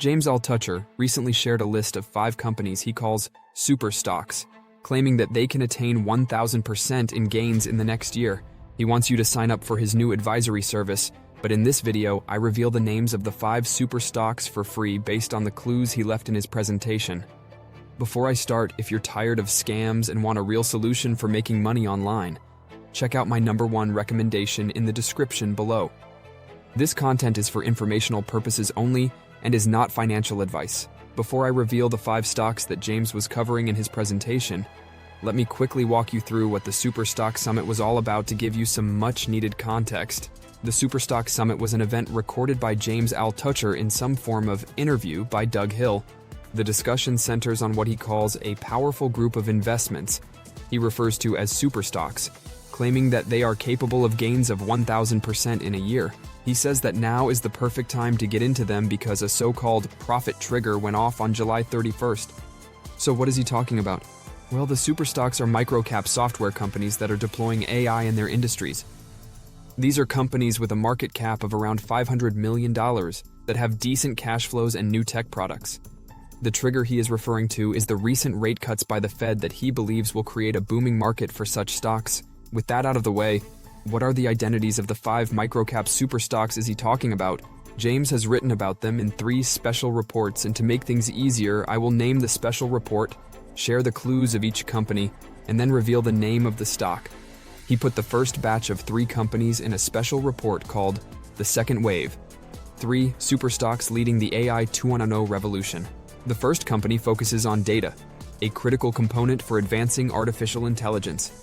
James Altucher recently shared a list of 5 companies he calls Superstocks, claiming that they can attain 1,000% in gains in the next year. He wants you to sign up for his new advisory service, but in this video, I reveal the names of the 5 Superstocks for free based on the clues he left in his presentation. Before I start, if you're tired of scams and want a real solution for making money online, check out my #1 recommendation in the description below. This content is for informational purposes only and is not financial advice. Before I reveal the 5 stocks that James was covering in his presentation, let me quickly walk you through what the Superstock Summit was all about to give you some much-needed context. The Superstock Summit was an event recorded by James Altucher in some form of interview by Doug Hill. The discussion centers on what he calls a powerful group of investments he refers to as superstocks, claiming that they are capable of gains of 1,000% in a year. He says that now is the perfect time to get into them because a so-called profit trigger went off on July 31st. So what is he talking about? Well, the superstocks are microcap software companies that are deploying AI in their industries. These are companies with a market cap of around $500 million that have decent cash flows and new tech products. The trigger he is referring to is the recent rate cuts by the Fed that he believes will create a booming market for such stocks. With that out of the way, what are the identities of the 5 microcap superstocks is he talking about? James has written about them in 3 special reports, and to make things easier, I will name the special report, share the clues of each company, and then reveal the name of the stock. He put the first batch of 3 companies in a special report called The Second Wave, 3 superstocks leading the AI 2.0 revolution. The first company focuses on data, a critical component for advancing artificial intelligence.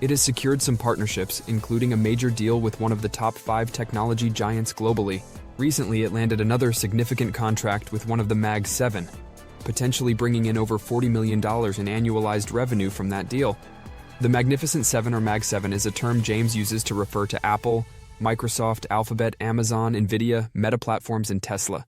It has secured some partnerships, including a major deal with one of the top 5 technology giants globally. Recently, it landed another significant contract with one of the Mag 7, potentially bringing in over $40 million in annualized revenue from that deal. The Magnificent 7 or Mag 7 is a term James uses to refer to Apple, Microsoft, Alphabet, Amazon, Nvidia, Meta Platforms, and Tesla.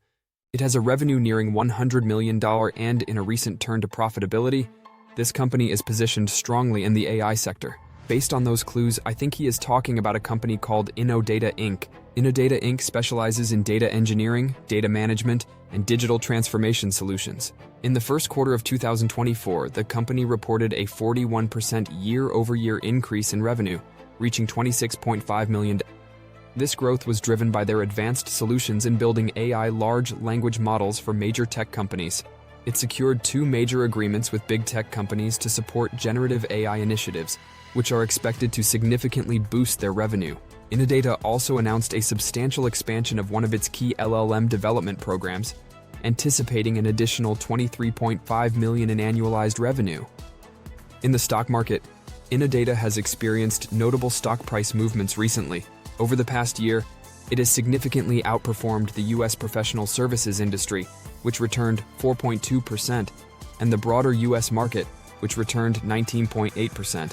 It has a revenue nearing $100 million, and in a recent turn to profitability, this company is positioned strongly in the AI sector. Based on those clues, I think he is talking about a company called InnoData Inc. InnoData Inc. specializes in data engineering, data management, and digital transformation solutions. In the first quarter of 2024, the company reported a 41% year-over-year increase in revenue, reaching $26.5 million. This growth was driven by their advanced solutions in building AI large language models for major tech companies. It secured 2 major agreements with big tech companies to support generative AI initiatives, which are expected to significantly boost their revenue. InnoData also announced a substantial expansion of one of its key LLM development programs, anticipating an additional $23.5 million in annualized revenue. In the stock market, InnoData has experienced notable stock price movements recently. Over the past year, it has significantly outperformed the U.S. professional services industry, which returned 4.2%, and the broader U.S. market, which returned 19.8%.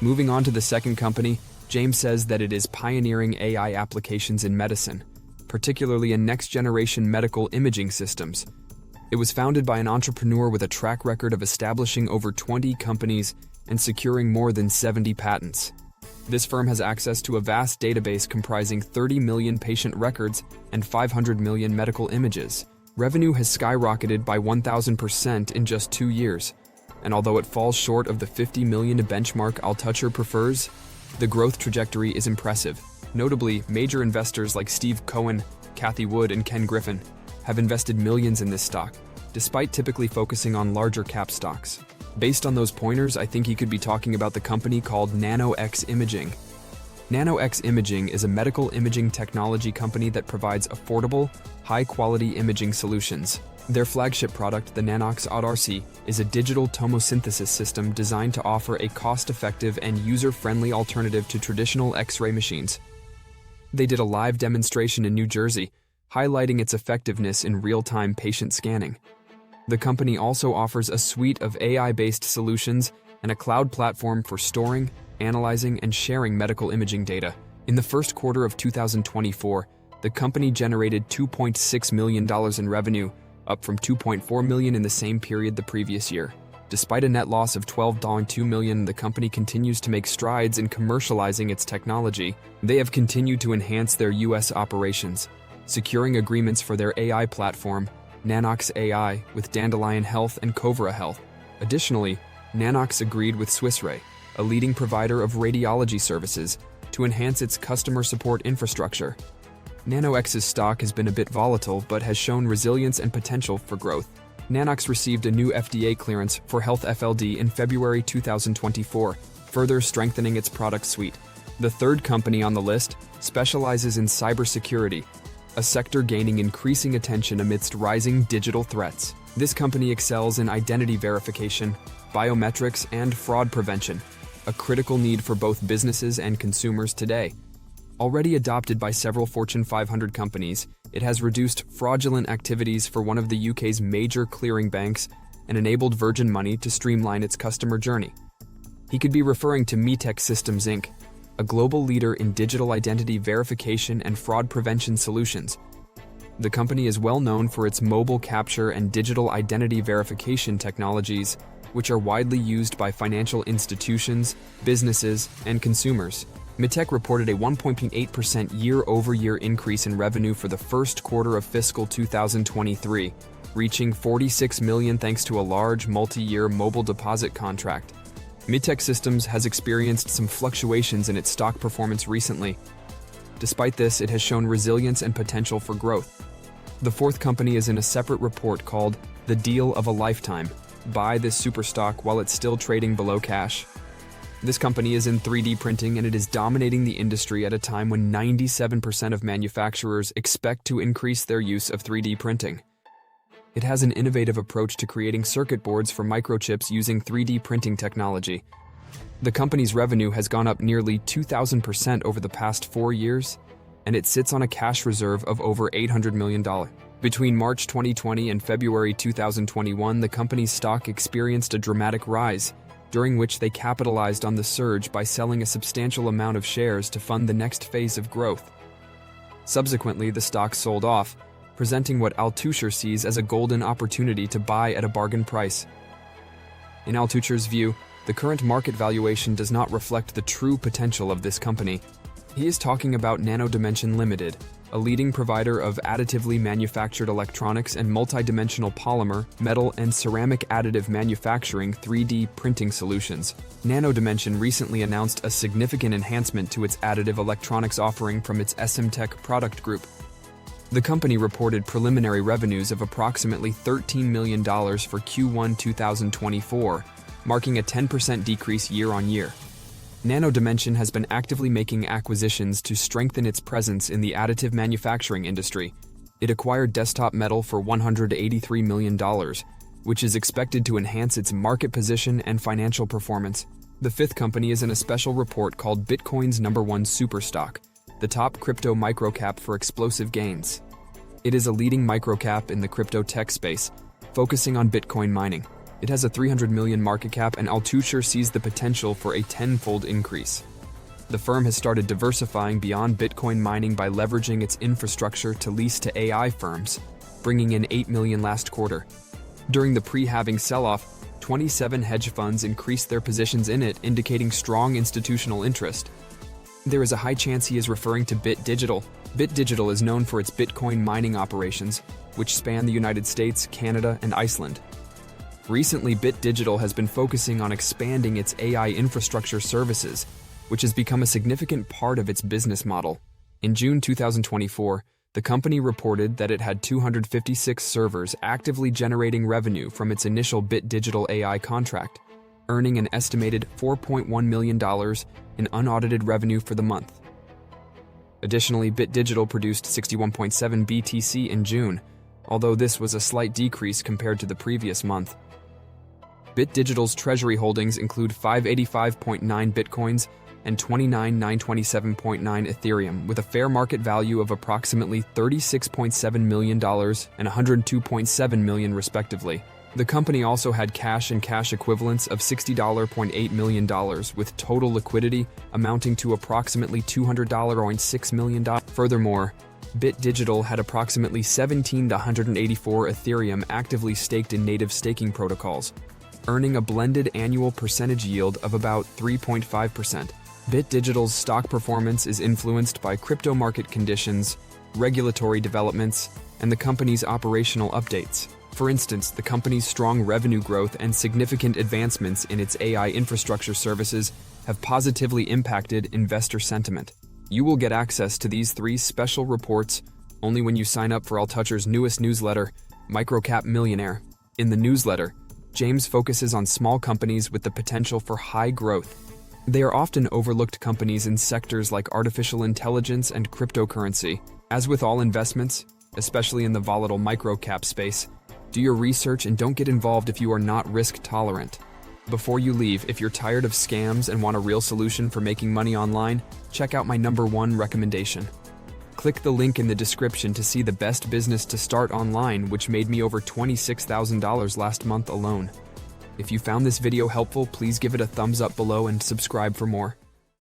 Moving on to the second company, James says that it is pioneering AI applications in medicine, particularly in next-generation medical imaging systems. It was founded by an entrepreneur with a track record of establishing over 20 companies and securing more than 70 patents. This firm has access to a vast database comprising 30 million patient records and 500 million medical images. Revenue has skyrocketed by 1,000% in just 2 years. And although it falls short of the 50 million benchmark Altucher prefers, the growth trajectory is impressive. Notably, major investors like Steve Cohen, Cathie Wood, and Ken Griffin have invested millions in this stock, despite typically focusing on larger cap stocks. Based on those pointers, I think he could be talking about the company called NanoX Imaging. NanoX Imaging is a medical imaging technology company that provides affordable, high-quality imaging solutions. Their flagship product, the Nanox RC, is a digital tomosynthesis system designed to offer a cost-effective and user-friendly alternative to traditional X-ray machines. They did a live demonstration in New Jersey, highlighting its effectiveness in real-time patient scanning. The company also offers a suite of AI-based solutions and a cloud platform for storing, analyzing, and sharing medical imaging data. In the first quarter of 2024, the company generated $2.6 million in revenue, up from $2.4 million in the same period the previous year. Despite a net loss of $12.2 million, the company continues to make strides in commercializing its technology. They have continued to enhance their U.S. operations, securing agreements for their AI platform Nanox AI with Dandelion Health and Covra Health. Additionally, Nanox agreed with Swiss Re, a leading provider of radiology services, to enhance its customer support infrastructure. Nanox's stock has been a bit volatile but has shown resilience and potential for growth. Nanox received a new FDA clearance for Health FLD in February 2024, further strengthening its product suite. The third company on the list specializes in cybersecurity, a sector gaining increasing attention amidst rising digital threats. This company excels in identity verification, biometrics, and fraud prevention, a critical need for both businesses and consumers today. Already adopted by several Fortune 500 companies, it has reduced fraudulent activities for one of the UK's major clearing banks and enabled Virgin Money to streamline its customer journey. He could be referring to Metek Systems Inc., a global leader in digital identity verification and fraud prevention solutions. The company is well known for its mobile capture and digital identity verification technologies, which are widely used by financial institutions, businesses, and consumers. Metek reported a 1.8% year-over-year increase in revenue for the first quarter of fiscal 2023, reaching $46 million thanks to a large multi-year mobile deposit contract. Metek Systems has experienced some fluctuations in its stock performance recently. Despite this, it has shown resilience and potential for growth. The fourth company is in a separate report called The Deal of a Lifetime. Buy this superstock while it's still trading below cash. This company is in 3D printing and it is dominating the industry at a time when 97% of manufacturers expect to increase their use of 3D printing. It has an innovative approach to creating circuit boards for microchips using 3D printing technology. The company's revenue has gone up nearly 2,000% over the past 4 years, and it sits on a cash reserve of over $800 million. Between March 2020 and February 2021, the company's stock experienced a dramatic rise, during which they capitalized on the surge by selling a substantial amount of shares to fund the next phase of growth. Subsequently, the stock sold off, presenting what Altucher sees as a golden opportunity to buy at a bargain price. In Altucher's view, the current market valuation does not reflect the true potential of this company. He is talking about Nano Dimension Limited, a leading provider of additively manufactured electronics and multidimensional polymer, metal, and ceramic additive manufacturing 3D printing solutions. Nano Dimension recently announced a significant enhancement to its additive electronics offering from its SMTech product group. The company reported preliminary revenues of approximately $13 million for Q1 2024, marking a 10% decrease year-on-year. Nano Dimension has been actively making acquisitions to strengthen its presence in the additive manufacturing industry. It acquired Desktop Metal for $183 million, which is expected to enhance its market position and financial performance. The fifth company is in a special report called Bitcoin's #1 Superstock, the top crypto microcap for explosive gains. It is a leading microcap in the crypto tech space, focusing on Bitcoin mining. It has a 300 million market cap, and Altucher sees the potential for a 10-fold increase. The firm has started diversifying beyond Bitcoin mining by leveraging its infrastructure to lease to AI firms, bringing in $8 million last quarter. During the pre-halving sell-off, 27 hedge funds increased their positions in it, indicating strong institutional interest. There is a high chance he is referring to Bit Digital. Bit Digital is known for its Bitcoin mining operations, which span the United States, Canada, and Iceland. Recently, Bit Digital has been focusing on expanding its AI infrastructure services, which has become a significant part of its business model. In June 2024, the company reported that it had 256 servers actively generating revenue from its initial Bit Digital AI contract, earning an estimated $4.1 million in unaudited revenue for the month. Additionally, Bit Digital produced 61.7 BTC in June, although this was a slight decrease compared to the previous month. Bit Digital's treasury holdings include 585.9 Bitcoins and 29,927.9 Ethereum, with a fair market value of approximately $36.7 million and $102.7 million respectively. The company also had cash and cash equivalents of $60.8 million, with total liquidity amounting to approximately $200.6 million. Furthermore, Bit Digital had approximately 17,184 Ethereum actively staked in native staking protocols, earning a blended annual percentage yield of about 3.5%. Bit Digital's stock performance is influenced by crypto market conditions, regulatory developments, and the company's operational updates. For instance, the company's strong revenue growth and significant advancements in its AI infrastructure services have positively impacted investor sentiment. You will get access to these 3 special reports only when you sign up for Altucher's newest newsletter, Microcap Millionaire. In the newsletter, James focuses on small companies with the potential for high growth. They are often overlooked companies in sectors like artificial intelligence and cryptocurrency. As with all investments, especially in the volatile microcap space, do your research and don't get involved if you are not risk tolerant. Before you leave, if you're tired of scams and want a real solution for making money online, check out my #1 recommendation. Click the link in the description to see the best business to start online, which made me over $26,000 last month alone. If you found this video helpful, please give it a thumbs up below and subscribe for more.